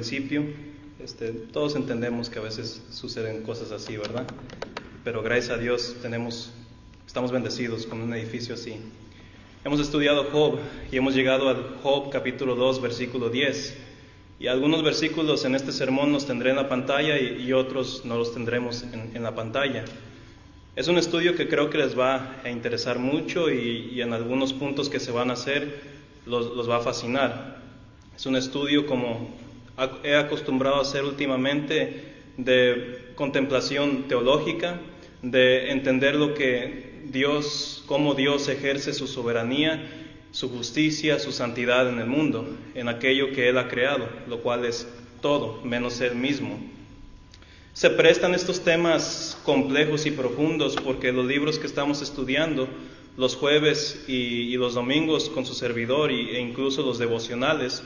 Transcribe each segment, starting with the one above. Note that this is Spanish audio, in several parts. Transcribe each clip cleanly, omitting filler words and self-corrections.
principio. Todos entendemos que a veces suceden cosas así, ¿verdad? Pero gracias a Dios estamos bendecidos con un edificio así. Hemos estudiado Job y hemos llegado al Job capítulo 2, versículo 10. Y algunos versículos en este sermón los tendré en la pantalla y otros no los tendremos en la pantalla. Es un estudio que creo que les va a interesar mucho y en algunos puntos que se van a hacer los va a fascinar. Es un estudio como he acostumbrado a hacer últimamente, de contemplación teológica, de entender cómo Dios ejerce su soberanía, su justicia, su santidad en el mundo, en aquello que Él ha creado, lo cual es todo, menos Él mismo. Se prestan estos temas complejos y profundos porque los libros que estamos estudiando los jueves y los domingos con su servidor e incluso los devocionales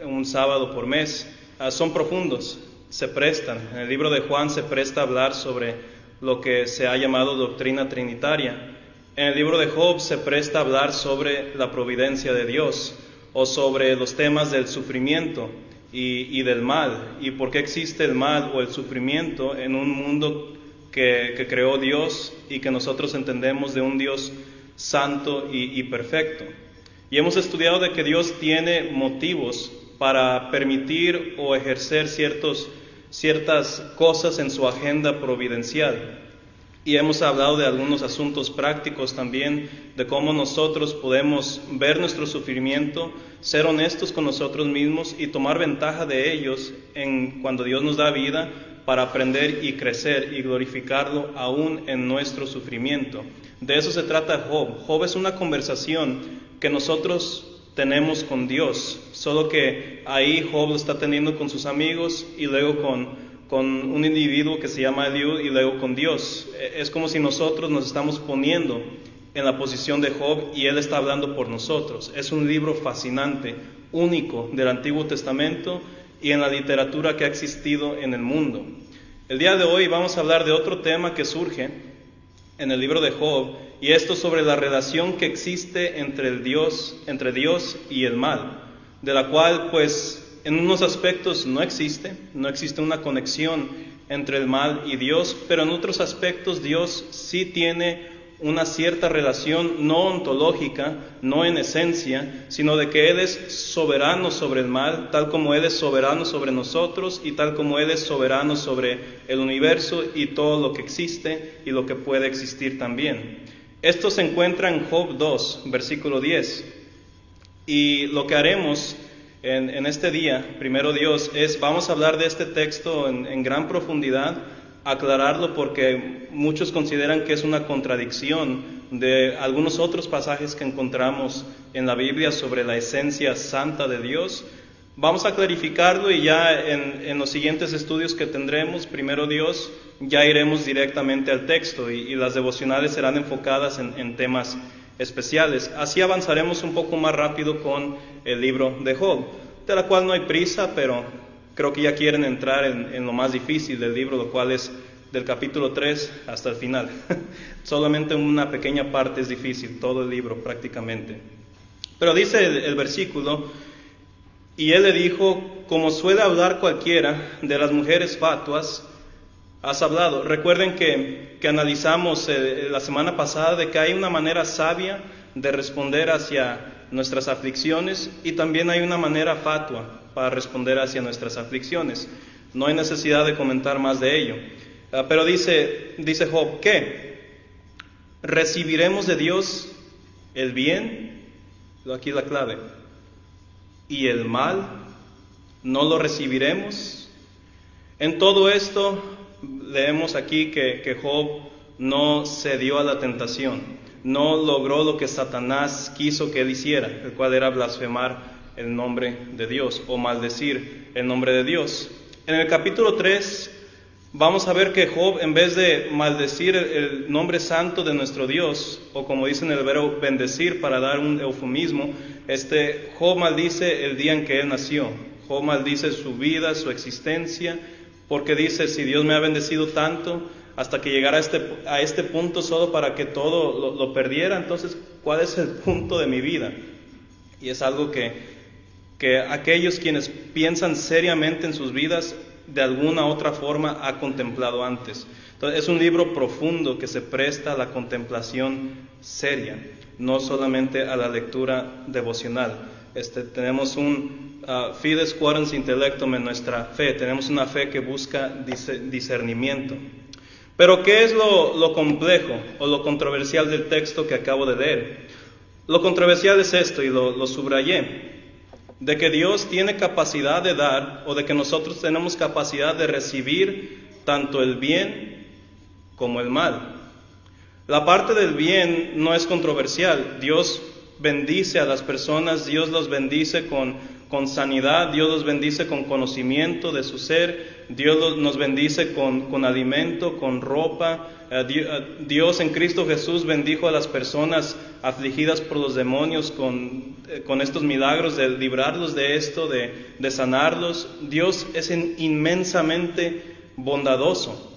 un sábado por mes son profundos, se prestan. En el libro de Juan se presta a hablar sobre lo que se ha llamado doctrina trinitaria. En el libro de Job se presta a hablar sobre la providencia de Dios o sobre los temas del sufrimiento y del mal, y por qué existe el mal o el sufrimiento en un mundo que creó Dios y que nosotros entendemos de un Dios santo y perfecto. Y hemos estudiado de que Dios tiene motivos para permitir o ejercer ciertas cosas en su agenda providencial. Y hemos hablado de algunos asuntos prácticos también, de cómo nosotros podemos ver nuestro sufrimiento, ser honestos con nosotros mismos y tomar ventaja de ellos cuando Dios nos da vida, para aprender y crecer y glorificarlo aún en nuestro sufrimiento. De eso se trata Job. Job es una conversación que nosotros tenemos con Dios, solo que ahí Job lo está teniendo con sus amigos y luego con un individuo que se llama Eliud y luego con Dios. Es como si nosotros nos estamos poniendo en la posición de Job y él está hablando por nosotros. Es un libro fascinante, único del Antiguo Testamento y en la literatura que ha existido en el mundo. El día de hoy vamos a hablar de otro tema que surge en el libro de Job, y esto sobre la relación que existe entre Dios y el mal, de la cual pues en unos aspectos no existe una conexión entre el mal y Dios, pero en otros aspectos Dios sí tiene una cierta relación no ontológica, no en esencia, sino de que Él es soberano sobre el mal, tal como Él es soberano sobre nosotros y tal como Él es soberano sobre el universo y todo lo que existe y lo que puede existir también. Esto se encuentra en Job 2, versículo 10. Y lo que haremos en este día, primero Dios, vamos a hablar de este texto en gran profundidad, aclararlo porque muchos consideran que es una contradicción de algunos otros pasajes que encontramos en la Biblia sobre la esencia santa de Dios. Vamos a clarificarlo y ya en los siguientes estudios que tendremos, primero Dios, ya iremos directamente al texto y las devocionales serán enfocadas en temas especiales. Así avanzaremos un poco más rápido con el libro de Job, de la cual no hay prisa, pero creo que ya quieren entrar en lo más difícil del libro, lo cual es del capítulo 3 hasta el final. Solamente una pequeña parte es difícil, todo el libro prácticamente. Pero dice el versículo: y él le dijo, como suele hablar cualquiera de las mujeres fatuas, has hablado. Recuerden que analizamos la semana pasada de que hay una manera sabia de responder hacia nuestras aflicciones y también hay una manera fatua para responder hacia nuestras aflicciones. No hay necesidad de comentar más de ello. Pero dice Job, ¿qué? ¿Recibiremos de Dios el bien? Aquí la clave. ¿Y el mal no lo recibiremos? En todo esto leemos aquí que Job no cedió a la tentación, no logró lo que Satanás quiso que él hiciera, el cual era blasfemar el nombre de Dios o maldecir el nombre de Dios. En el capítulo 3 vamos a ver que Job, en vez de maldecir el nombre santo de nuestro Dios, o como dice en el hebreo, bendecir para dar un eufemismo, Job maldice el día en que él nació. Job maldice su vida, su existencia, porque dice, si Dios me ha bendecido tanto hasta que llegara a este punto solo para que todo lo perdiera, entonces ¿cuál es el punto de mi vida? Y es algo que que aquellos quienes piensan seriamente en sus vidas, de alguna otra forma ha contemplado antes. Entonces, es un libro profundo que se presta a la contemplación seria, no solamente a la lectura devocional. Tenemos un fides quorens intellectum en nuestra fe, tenemos una fe que busca discernimiento. Pero ¿qué es lo complejo o lo controversial del texto que acabo de leer? Lo controversial es esto, y lo subrayé, de que Dios tiene capacidad de dar, o de que nosotros tenemos capacidad de recibir tanto el bien como el mal. La parte del bien no es controversial. Dios bendice a las personas, Dios los bendice con sanidad, Dios los bendice con conocimiento de su ser, Dios nos bendice con alimento, con ropa. Dios en Cristo Jesús bendijo a las personas afligidas por los demonios con estos milagros de librarlos de esto, de sanarlos. Dios es inmensamente bondadoso.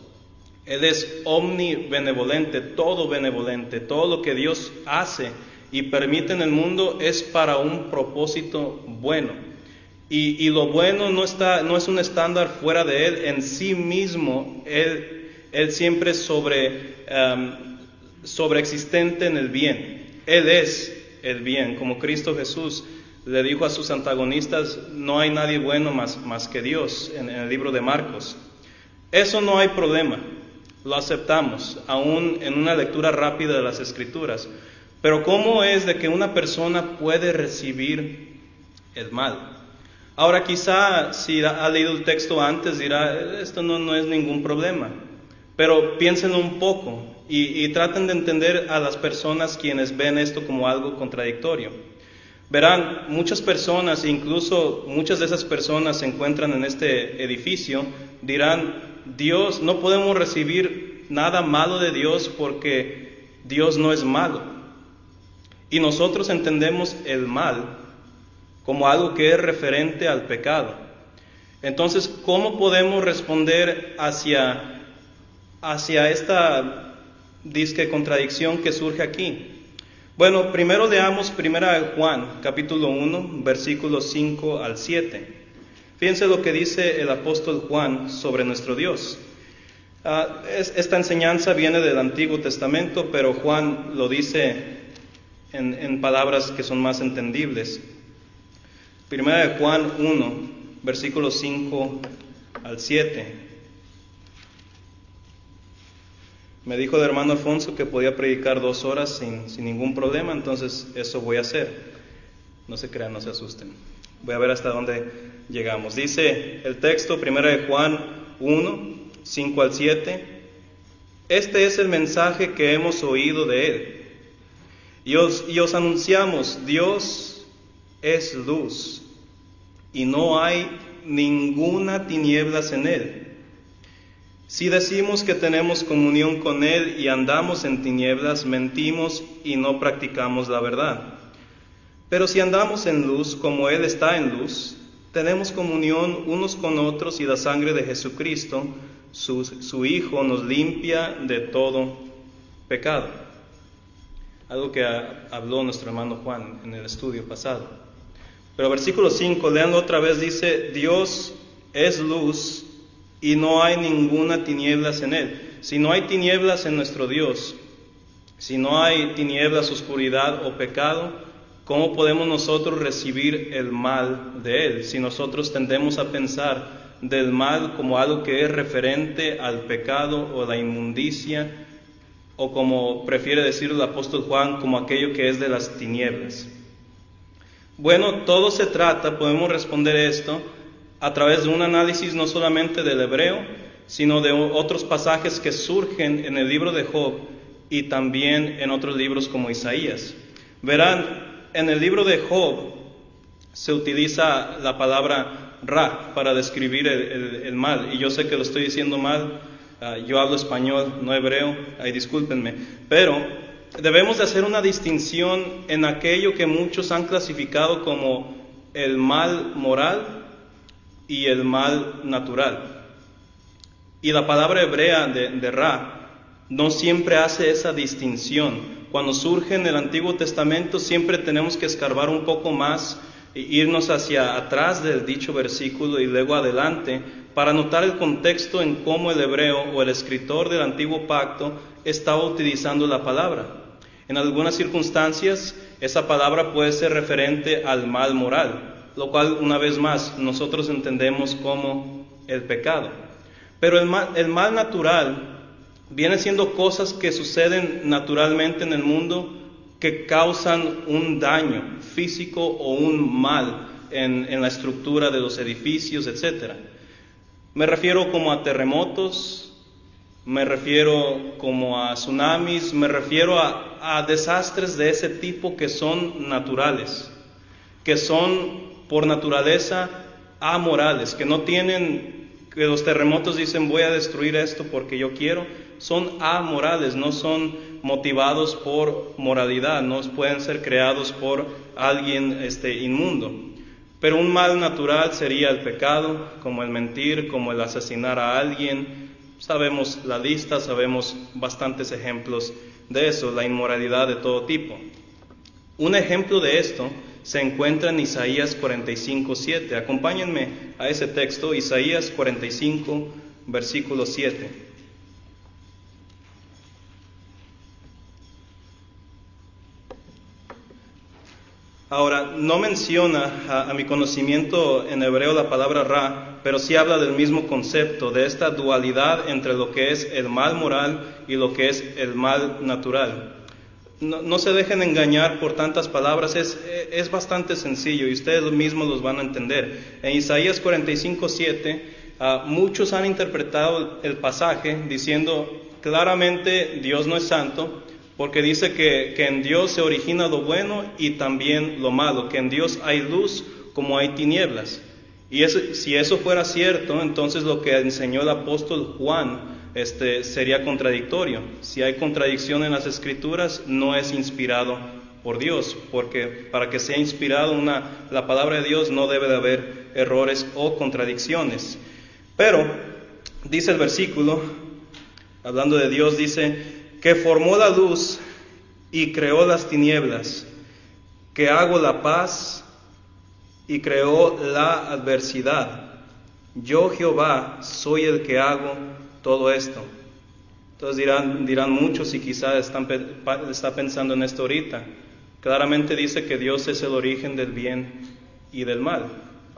Él es omnibenevolente, todo lo que Dios hace y permite en el mundo es para un propósito bueno. Y lo bueno no es un estándar fuera de Él en sí mismo. Él siempre es sobreexistente en el bien. Él es el bien, como Cristo Jesús le dijo a sus antagonistas: no hay nadie bueno más que Dios, en el libro de Marcos. Eso no hay problema, lo aceptamos, aún en una lectura rápida de las Escrituras. Pero ¿cómo es de que una persona puede recibir el mal? Ahora, quizá si ha leído el texto antes dirá: esto no es ningún problema. Pero piénsenlo un poco y traten de entender a las personas quienes ven esto como algo contradictorio. Verán, muchas personas, incluso muchas de esas personas se encuentran en este edificio, dirán: Dios, no podemos recibir nada malo de Dios porque Dios no es malo. Y nosotros entendemos el mal como algo que es referente al pecado. Entonces, ¿cómo podemos responder hacia esta disque contradicción que surge aquí? Bueno, primero leamos 1 Juan, capítulo 1, versículos 5 al 7. Fíjense lo que dice el apóstol Juan sobre nuestro Dios. Esta enseñanza viene del Antiguo Testamento, pero Juan lo dice en palabras que son más entendibles. 1 Juan 1, versículos 5 al 7. Me dijo el hermano Alfonso que podía predicar 2 horas sin ningún problema, entonces eso voy a hacer. No se crean, no se asusten. Voy a ver hasta dónde llegamos. Dice el texto, 1 Juan 1, 5 al 7. Este es el mensaje que hemos oído de Él. Y os anunciamos: Dios es luz, y no hay ninguna tinieblas en Él. Si decimos que tenemos comunión con Él y andamos en tinieblas, mentimos y no practicamos la verdad. Pero si andamos en luz, como Él está en luz, tenemos comunión unos con otros, y la sangre de Jesucristo, su Hijo, nos limpia de todo pecado. Algo que habló nuestro hermano Juan en el estudio pasado. Pero versículo 5, leanlo otra vez, dice: Dios es luz y no hay ninguna tinieblas en Él. Si no hay tinieblas en nuestro Dios, si no hay tinieblas, oscuridad o pecado, ¿cómo podemos nosotros recibir el mal de Él? Si nosotros tendemos a pensar del mal como algo que es referente al pecado o la inmundicia, o como prefiere decir el apóstol Juan, como aquello que es de las tinieblas. Bueno, todo se trata, podemos responder esto a través de un análisis no solamente del hebreo, sino de otros pasajes que surgen en el libro de Job y también en otros libros como Isaías. Verán, en el libro de Job se utiliza la palabra ra para describir el mal, y yo sé que lo estoy diciendo mal, yo hablo español, no hebreo, discúlpenme, pero debemos de hacer una distinción en aquello que muchos han clasificado como el mal moral y el mal natural. Y la palabra hebrea de ra no siempre hace esa distinción. Cuando surge en el Antiguo Testamento siempre tenemos que escarbar un poco más irnos hacia atrás del dicho versículo y luego adelante para notar el contexto en cómo el hebreo o el escritor del Antiguo Pacto estaba utilizando la palabra. En algunas circunstancias, esa palabra puede ser referente al mal moral, lo cual, una vez más, nosotros entendemos como el pecado. Pero el mal natural viene siendo cosas que suceden naturalmente en el mundo que causan un daño físico o un mal en la estructura de los edificios, etc. Me refiero como a terremotos, me refiero como a tsunamis, me refiero a desastres de ese tipo que son naturales, que son por naturaleza amorales, que no tienen, que los terremotos dicen voy a destruir esto porque yo quiero, son amorales, no son motivados por moralidad, no pueden ser creados por alguien inmundo. Pero un mal natural sería el pecado, como el mentir, como el asesinar a alguien. Sabemos la lista, sabemos bastantes ejemplos de eso, la inmoralidad de todo tipo. Un ejemplo de esto se encuentra en Isaías 45:7. Acompáñenme a ese texto, Isaías 45, versículo 7. Ahora, no menciona a mi conocimiento en hebreo la palabra ra, pero sí habla del mismo concepto, de esta dualidad entre lo que es el mal moral y lo que es el mal natural. No se dejen engañar por tantas palabras, es bastante sencillo y ustedes mismos los van a entender. En Isaías 45:7, muchos han interpretado el pasaje diciendo claramente Dios no es santo, porque dice que en Dios se origina lo bueno y también lo malo, que en Dios hay luz como hay tinieblas. Y si eso fuera cierto, entonces lo que enseñó el apóstol Juan sería contradictorio. Si hay contradicción en las Escrituras, no es inspirado por Dios, porque para que sea inspirado la palabra de Dios no debe de haber errores o contradicciones. Pero, dice el versículo, hablando de Dios, dice que formó la luz y creó las tinieblas, que hago la paz y creó la adversidad. Yo, Jehová, soy el que hago todo esto. Entonces dirán muchos, y quizás está pensando en esto ahorita. Claramente dice que Dios es el origen del bien y del mal.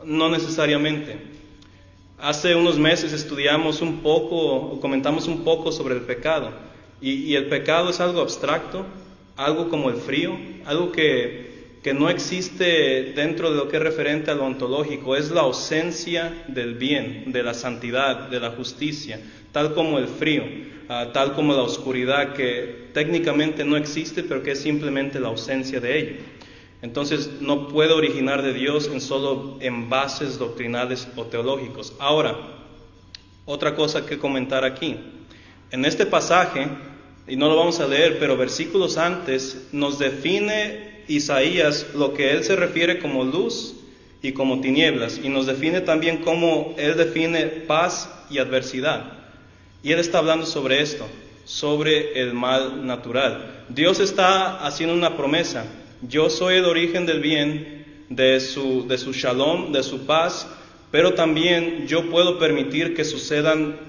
No necesariamente. Hace unos meses estudiamos un poco, o comentamos un poco sobre el pecado. Y el pecado es algo abstracto, algo como el frío, algo que no existe dentro de lo que es referente a lo ontológico. Es la ausencia del bien, de la santidad, de la justicia, tal como el frío, tal como la oscuridad, que técnicamente no existe, pero que es simplemente la ausencia de ello. Entonces no puede originar de Dios en bases doctrinales o teológicos. Ahora, otra cosa que comentar aquí. En este pasaje, y no lo vamos a leer, pero versículos antes, nos define Isaías lo que él se refiere como luz y como tinieblas, y nos define también cómo él define paz y adversidad. Y él está hablando sobre esto, sobre el mal natural. Dios está haciendo una promesa: yo soy el origen del bien, de su shalom, de su paz, pero también yo puedo permitir que sucedan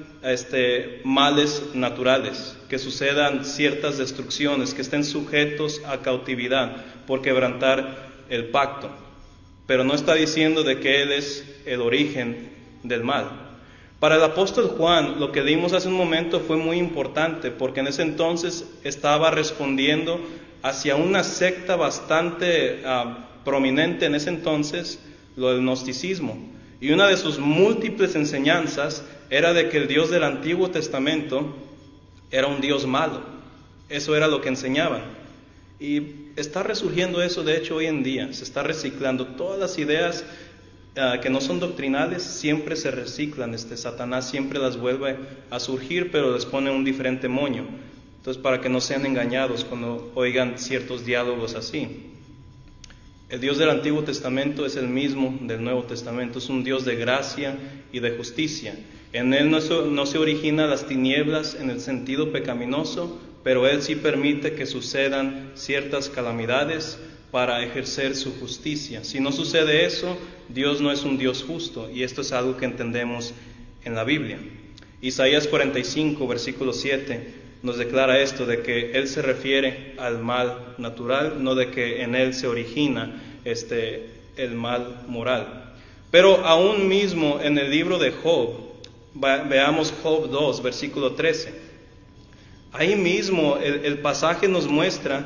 males naturales, que sucedan ciertas destrucciones, que estén sujetos a cautividad por quebrantar el pacto. Pero no está diciendo de que Él es el origen del mal. Para el apóstol Juan, lo que dimos hace un momento fue muy importante, porque en ese entonces estaba respondiendo hacia una secta bastante prominente en ese entonces, lo del gnosticismo. Y una de sus múltiples enseñanzas era de que el Dios del Antiguo Testamento era un Dios malo. Eso era lo que enseñaban. Y está resurgiendo eso, de hecho, hoy en día. Se está reciclando. Todas las ideas que no son doctrinales siempre se reciclan. Satanás siempre las vuelve a surgir, pero les pone un diferente moño. Entonces, para que no sean engañados cuando oigan ciertos diálogos así. El Dios del Antiguo Testamento es el mismo del Nuevo Testamento, es un Dios de gracia y de justicia. En Él no se originan las tinieblas en el sentido pecaminoso, pero Él sí permite que sucedan ciertas calamidades para ejercer su justicia. Si no sucede eso, Dios no es un Dios justo, y esto es algo que entendemos en la Biblia. Isaías 45, versículo 7, nos declara esto, de que Él se refiere al mal natural, no de que en Él se origina el mal moral. Pero aún mismo en el libro de Job, veamos Job 2, versículo 13. Ahí mismo el pasaje nos muestra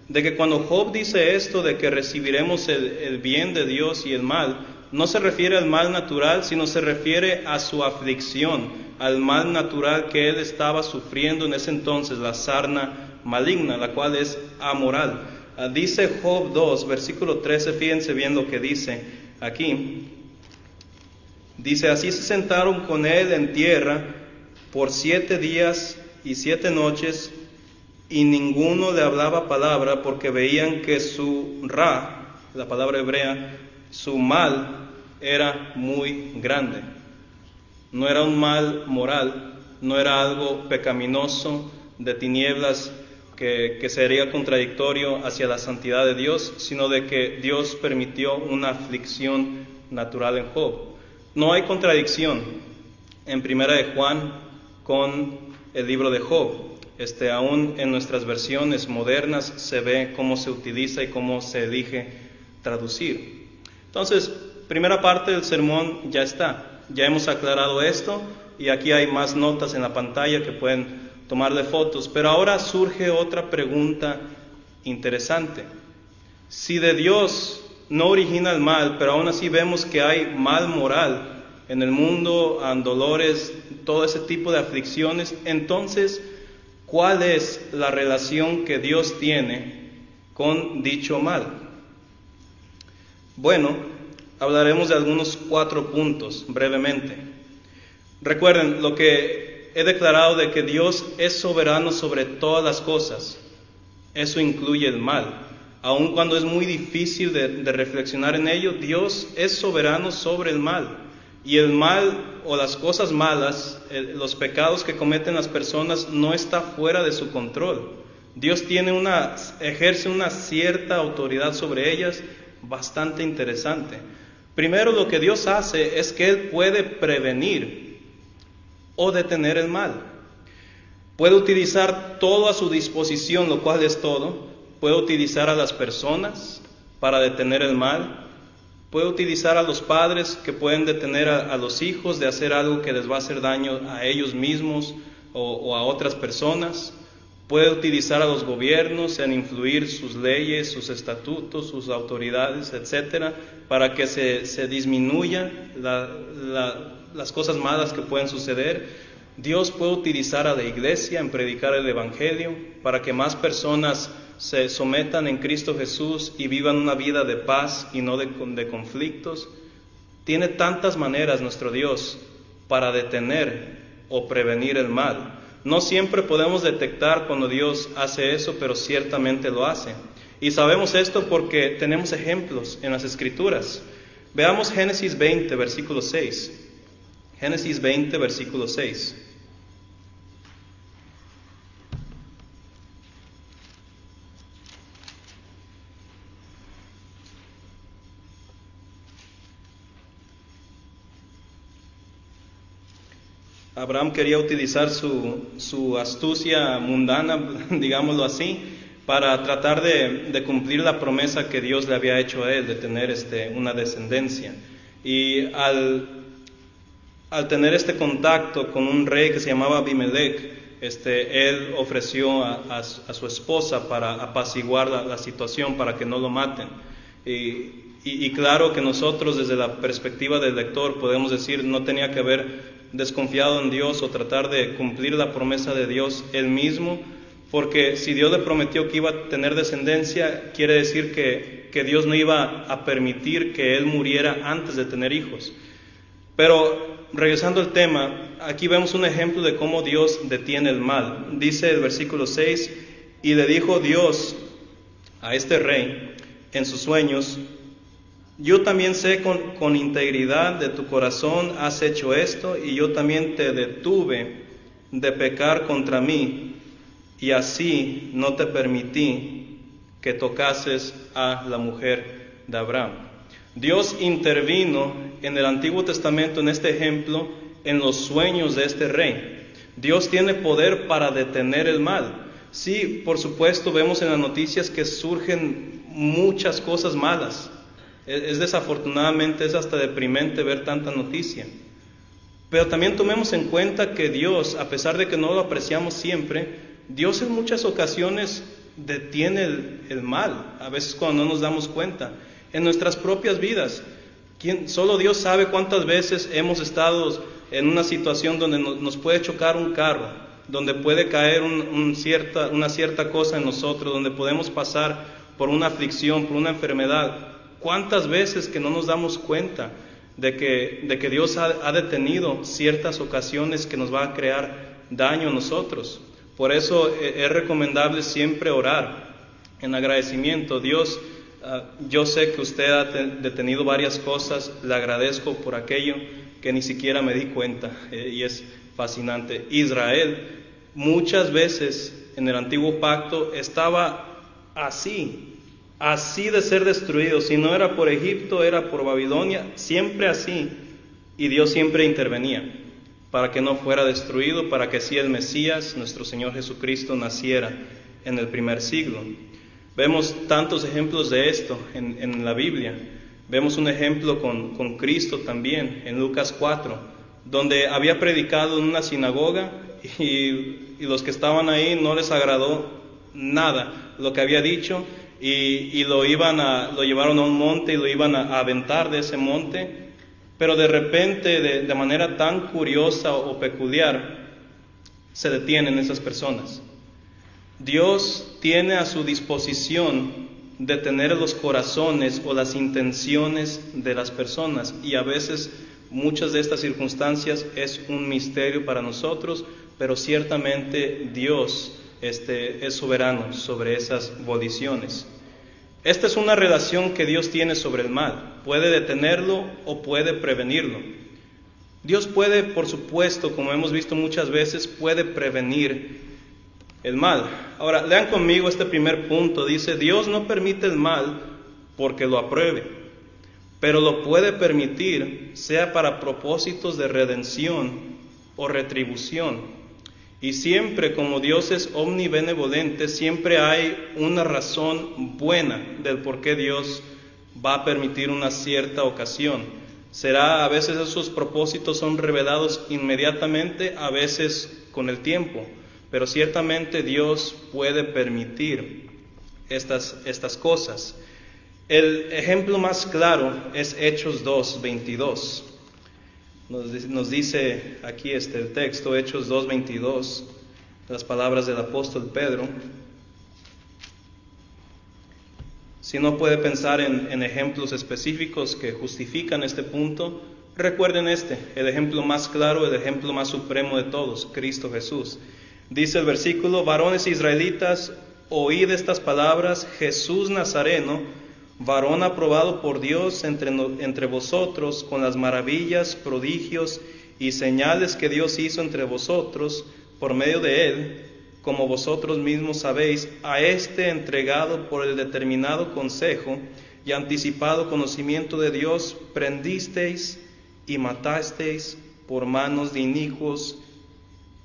de que cuando Job dice esto de que recibiremos el bien de Dios y el mal, no se refiere al mal natural, sino se refiere a su aflicción, al mal natural que él estaba sufriendo en ese entonces, la sarna maligna, la cual es amoral. Dice Job 2, versículo 13, fíjense bien lo que dice aquí. Dice, así se sentaron con él en tierra por 7 días y 7 noches, y ninguno le hablaba palabra, porque veían que su ra, la palabra hebrea, su mal era muy grande. No era un mal moral, no era algo pecaminoso de tinieblas que sería contradictorio hacia la santidad de Dios, sino de que Dios permitió una aflicción natural en Job. No hay contradicción en Primera de Juan con el libro de Job. Aún en nuestras versiones modernas se ve cómo se utiliza y cómo se elige traducir. Entonces, primera parte del sermón ya está. Ya hemos aclarado esto y aquí hay más notas en la pantalla que pueden tomarle fotos. Pero ahora surge otra pregunta interesante. Si de Dios no origina el mal, pero aún así vemos que hay mal moral en el mundo, dolores, todo ese tipo de aflicciones, entonces, ¿cuál es la relación que Dios tiene con dicho mal? Bueno, hablaremos de algunos 4 puntos brevemente. Recuerden lo que he declarado de que Dios es soberano sobre todas las cosas. Eso incluye el mal. Aun cuando es muy difícil de reflexionar en ello, Dios es soberano sobre el mal. Y el mal o las cosas malas, los pecados que cometen las personas, no está fuera de su control. Dios ejerce una cierta autoridad sobre ellas bastante interesante. Primero, lo que Dios hace es que Él puede prevenir o detener el mal. Puede utilizar todo a su disposición, lo cual es todo. Puede utilizar a las personas para detener el mal. Puede utilizar a los padres que pueden detener a los hijos de hacer algo que les va a hacer daño a ellos mismos o a otras personas. Puede utilizar a los gobiernos en influir sus leyes, sus estatutos, sus autoridades, etcétera, para que se disminuya las cosas malas que pueden suceder. Dios puede utilizar a la iglesia en predicar el evangelio para que más personas se sometan en Cristo Jesús y vivan una vida de paz y no de conflictos. Tiene tantas maneras nuestro Dios para detener o prevenir el mal. No siempre podemos detectar cuando Dios hace eso, pero ciertamente lo hace. Y sabemos esto porque tenemos ejemplos en las Escrituras. Veamos Génesis 20, versículo 6. Génesis 20, versículo 6. Abraham quería utilizar su astucia mundana, digámoslo así, para tratar de cumplir la promesa que Dios le había hecho a él, de tener una descendencia. Y al tener este contacto con un rey que se llamaba Abimelech, él ofreció a su esposa para apaciguar la situación, para que no lo maten. Y claro que nosotros desde la perspectiva del lector podemos decir, no tenía que haber desconfiado en Dios o tratar de cumplir la promesa de Dios él mismo, porque si Dios le prometió que iba a tener descendencia, quiere decir que Dios no iba a permitir que él muriera antes de tener hijos. Pero regresando al tema, aquí vemos un ejemplo de cómo Dios detiene el mal. Dice el versículo 6, y le dijo Dios a este rey en sus sueños, yo también sé con integridad de tu corazón has hecho esto, y yo también te detuve de pecar contra mí, y así no te permití que tocases a la mujer de Abraham. Dios intervino en el Antiguo Testamento, en este ejemplo, en los sueños de este rey. Dios tiene poder para detener el mal. Sí, por supuesto, vemos en las noticias que surgen muchas cosas malas. Desafortunadamente, es hasta deprimente ver tanta noticia. Pero también tomemos en cuenta que Dios, a pesar de que no lo apreciamos siempre, Dios en muchas ocasiones detiene el mal, a veces cuando no nos damos cuenta. En nuestras propias vidas, solo Dios sabe cuántas veces hemos estado en una situación donde nos puede chocar un carro, donde puede caer una cierta cosa en nosotros, donde podemos pasar por una aflicción, por una enfermedad. ¿Cuántas veces que no nos damos cuenta de que Dios ha detenido ciertas ocasiones que nos va a crear daño a nosotros? Por eso es recomendable siempre orar en agradecimiento. Dios, yo sé que usted ha detenido varias cosas, le agradezco por aquello que ni siquiera me di cuenta, y es fascinante. Israel muchas veces en el antiguo pacto estaba así de ser destruido. Si no era por Egipto, era por Babilonia, siempre así. Y Dios siempre intervenía para que no fuera destruido, para que así el Mesías, nuestro Señor Jesucristo, naciera en el primer siglo. Vemos tantos ejemplos de esto en la Biblia. Vemos un ejemplo con Cristo también, en Lucas 4, donde había predicado en una sinagoga y los que estaban ahí no les agradó nada lo que había dicho, y lo llevaron a un monte y lo iban a aventar de ese monte. Pero de repente, de manera tan curiosa o peculiar, se detienen esas personas. Dios tiene a su disposición detener los corazones o las intenciones de las personas, y a veces muchas de estas circunstancias es un misterio para nosotros, pero ciertamente Dios es soberano sobre esas voliciones. Esta es una relación que Dios tiene sobre el mal. Puede detenerlo o puede prevenirlo. Dios puede, por supuesto, como hemos visto muchas veces, puede prevenir el mal. Ahora, lean conmigo este primer punto. Dice, Dios no permite el mal porque lo apruebe, pero lo puede permitir, sea para propósitos de redención o retribución. Y siempre, como Dios es omnibenevolente, siempre hay una razón buena del por qué Dios va a permitir una cierta ocasión. A veces esos propósitos son revelados inmediatamente, a veces con el tiempo, pero ciertamente Dios puede permitir estas cosas. El ejemplo más claro es Hechos 2:22. Nos dice aquí el texto, Hechos 2:22, las palabras del apóstol Pedro. Si no puede pensar en ejemplos específicos que justifican este punto, recuerden el ejemplo más claro, el ejemplo más supremo de todos, Cristo Jesús. Dice el versículo, varones israelitas, oíd estas palabras, Jesús Nazareno, varón aprobado por Dios entre vosotros, con las maravillas, prodigios y señales que Dios hizo entre vosotros, por medio de él, como vosotros mismos sabéis, a entregado por el determinado consejo y anticipado conocimiento de Dios, prendisteis y matasteis por manos de inicuos,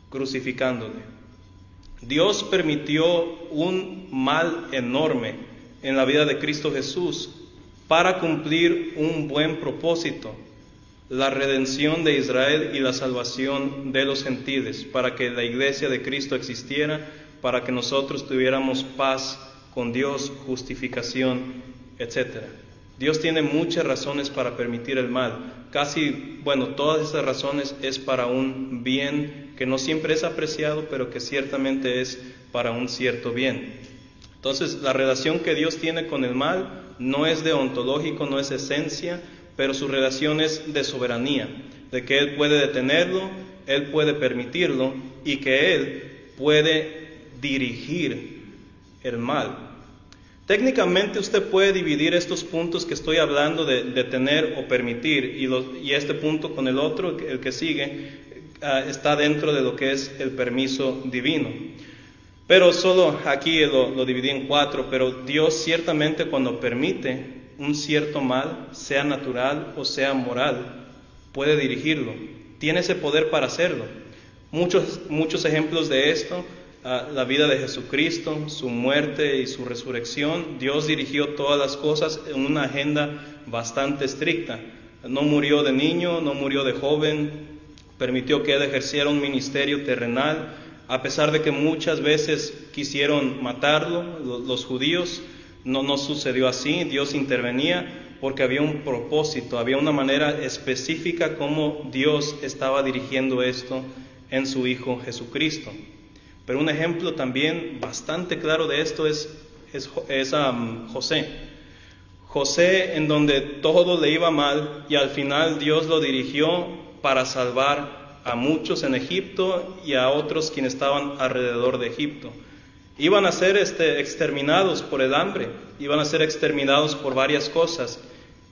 crucificándole. Dios permitió un mal enorme en la vida de Cristo Jesús para cumplir un buen propósito, la redención de Israel y la salvación de los gentiles, para que la iglesia de Cristo existiera, para que nosotros tuviéramos paz con Dios, justificación, etc. Dios tiene muchas razones para permitir el mal. Todas esas razones es para un bien que no siempre es apreciado, pero que ciertamente es para un cierto bien. Entonces, la relación que Dios tiene con el mal no es deontológico, no es esencia, pero su relación es de soberanía, de que Él puede detenerlo, Él puede permitirlo y que Él puede dirigir el mal. Técnicamente usted puede dividir estos puntos que estoy hablando de detener o permitir, y este punto con el otro, el que sigue, está dentro de lo que es el permiso divino. Pero solo aquí lo dividí en 4, pero Dios ciertamente cuando permite un cierto mal, sea natural o sea moral, puede dirigirlo. Tiene ese poder para hacerlo. Muchos ejemplos de esto, la vida de Jesucristo, su muerte y su resurrección. Dios dirigió todas las cosas en una agenda bastante estricta. No murió de niño, no murió de joven, permitió que él ejerciera un ministerio terrenal, a pesar de que muchas veces quisieron matarlo, los judíos. No sucedió así. Dios intervenía porque había un propósito, había una manera específica como Dios estaba dirigiendo esto en su Hijo Jesucristo. Pero un ejemplo también bastante claro de esto es José. José, en donde todo le iba mal y al final Dios lo dirigió para salvar a muchos en Egipto y a otros quienes estaban alrededor de Egipto. Iban a ser exterminados por el hambre, iban a ser exterminados por varias cosas,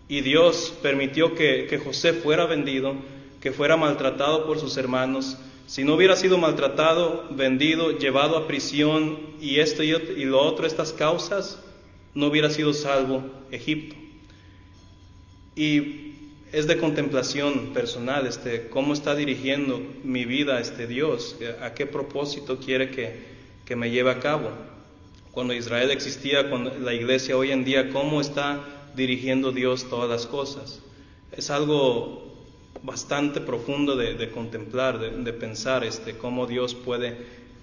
y Dios permitió que José fuera vendido, que fuera maltratado por sus hermanos. Si no hubiera sido maltratado, vendido, llevado a prisión y esto y lo otro, estas causas, no hubiera sido salvo Egipto. Y es de contemplación personal, cómo está dirigiendo mi vida Dios, a qué propósito quiere que me lleve a cabo. Cuando Israel existía, cuando la iglesia hoy en día, cómo está dirigiendo Dios todas las cosas. Es algo bastante profundo de contemplar, de pensar cómo Dios puede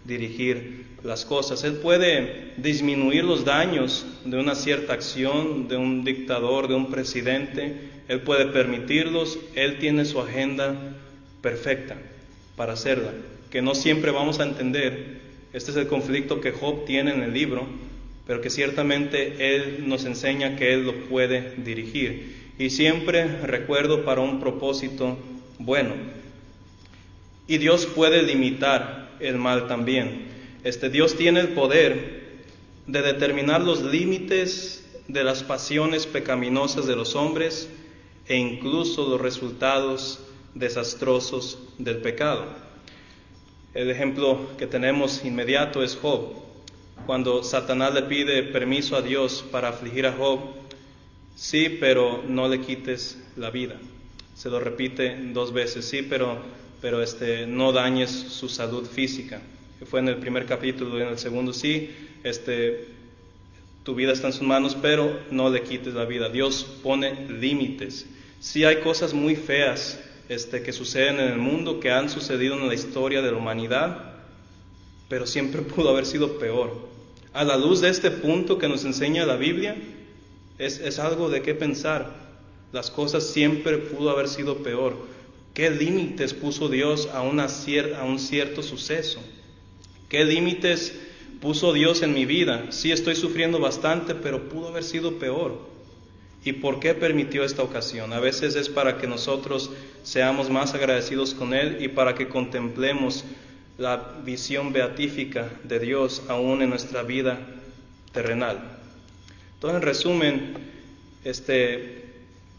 dirigir las cosas. Él puede disminuir los daños de una cierta acción, de un dictador, de un presidente. Él puede permitirlos. Él tiene su agenda perfecta para hacerla, que no siempre vamos a entender. Este es el conflicto que Job tiene en el libro, pero que ciertamente Él nos enseña que Él lo puede dirigir. Y siempre recuerdo para un propósito bueno. Y Dios puede limitar el mal también. Dios tiene el poder de determinar los límites de las pasiones pecaminosas de los hombres e incluso los resultados desastrosos del pecado. El ejemplo que tenemos inmediato es Job. Cuando Satanás le pide permiso a Dios para afligir a Job, sí, pero no le quites la vida. Se lo repite 2 veces, sí, pero no dañes su salud física. Fue en el primer capítulo y en el segundo, sí, tu vida está en sus manos, pero no le quites la vida. Dios pone límites. Sí hay cosas muy feas que suceden en el mundo, que han sucedido en la historia de la humanidad, pero siempre pudo haber sido peor. A la luz de este punto que nos enseña la Biblia, es algo de qué pensar. Las cosas siempre pudo haber sido peor. ¿Qué límites puso Dios a un cierto suceso? ¿Qué límites puso Dios en mi vida? Sí, estoy sufriendo bastante, pero pudo haber sido peor. ¿Y por qué permitió esta ocasión? A veces es para que nosotros seamos más agradecidos con Él y para que contemplemos la visión beatífica de Dios aún en nuestra vida terrenal. Entonces, en resumen,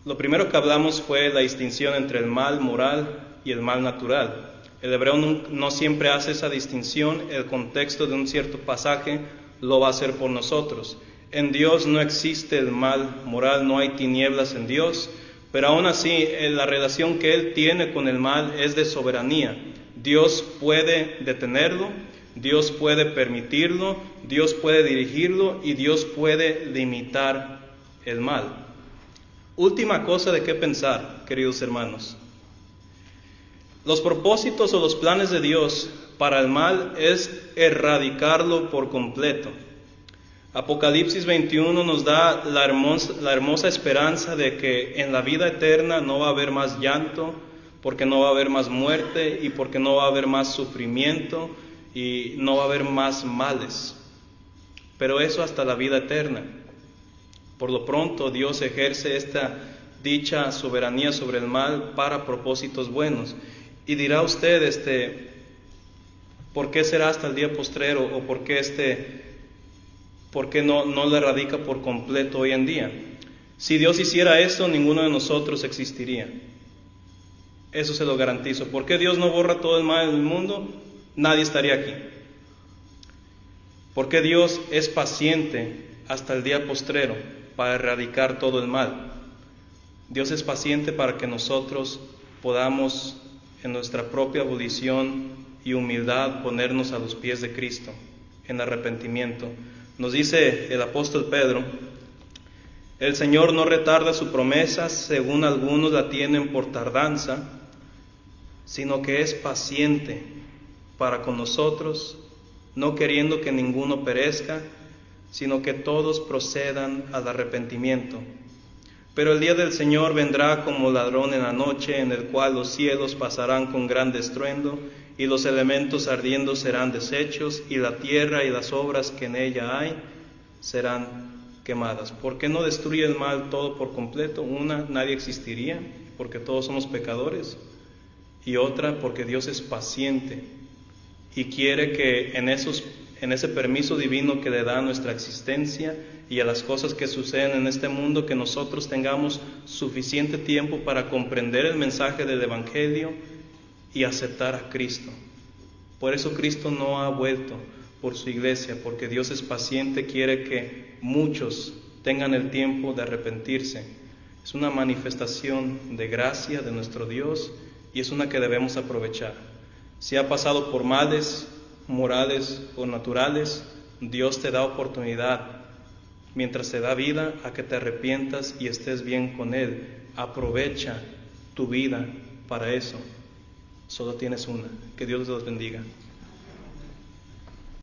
lo primero que hablamos fue la distinción entre el mal moral y el mal natural. El hebreo no siempre hace esa distinción. El contexto de un cierto pasaje lo va a hacer por nosotros. En Dios no existe el mal moral, no hay tinieblas en Dios, pero aún así la relación que Él tiene con el mal es de soberanía. Dios puede detenerlo, Dios puede permitirlo, Dios puede dirigirlo y Dios puede limitar el mal. Última cosa de qué pensar, queridos hermanos. Los propósitos o los planes de Dios para el mal es erradicarlo por completo. Apocalipsis 21 nos da la hermosa esperanza de que en la vida eterna no va a haber más llanto, porque no va a haber más muerte y porque no va a haber más sufrimiento y no va a haber más males. Pero eso hasta la vida eterna. Por lo pronto Dios ejerce esta dicha soberanía sobre el mal para propósitos buenos. Y dirá usted, ¿por qué será hasta el día postrero? ¿O por qué no le erradica por completo hoy en día? Si Dios hiciera esto, ninguno de nosotros existiría. Eso se lo garantizo. ¿Por qué Dios no borra todo el mal del mundo? Nadie estaría aquí. Porque Dios es paciente hasta el día postrero para erradicar todo el mal. Dios es paciente para que nosotros podamos en nuestra propia volición y humildad ponernos a los pies de Cristo en arrepentimiento. Nos dice el apóstol Pedro: el Señor no retarda su promesa, según algunos la tienen por tardanza, sino que es paciente para con nosotros, no queriendo que ninguno perezca, sino que todos procedan al arrepentimiento. Pero el día del Señor vendrá como ladrón en la noche, en el cual los cielos pasarán con gran estruendo, y los elementos ardiendo serán deshechos, y la tierra y las obras que en ella hay serán quemadas. ¿Por qué no destruye el mal todo por completo? Una, nadie existiría, porque todos somos pecadores. Y otra, porque Dios es paciente y quiere que en ese permiso divino que le da a nuestra existencia y a las cosas que suceden en este mundo, que nosotros tengamos suficiente tiempo para comprender el mensaje del Evangelio y aceptar a Cristo. Por eso Cristo no ha vuelto por su iglesia, porque Dios es paciente, quiere que muchos tengan el tiempo de arrepentirse. Es una manifestación de gracia de nuestro Dios y es una que debemos aprovechar. Si ha pasado por males morales o naturales, Dios te da oportunidad, mientras te da vida, a que te arrepientas y estés bien con Él. Aprovecha tu vida para eso. Solo tienes una. Que Dios los bendiga.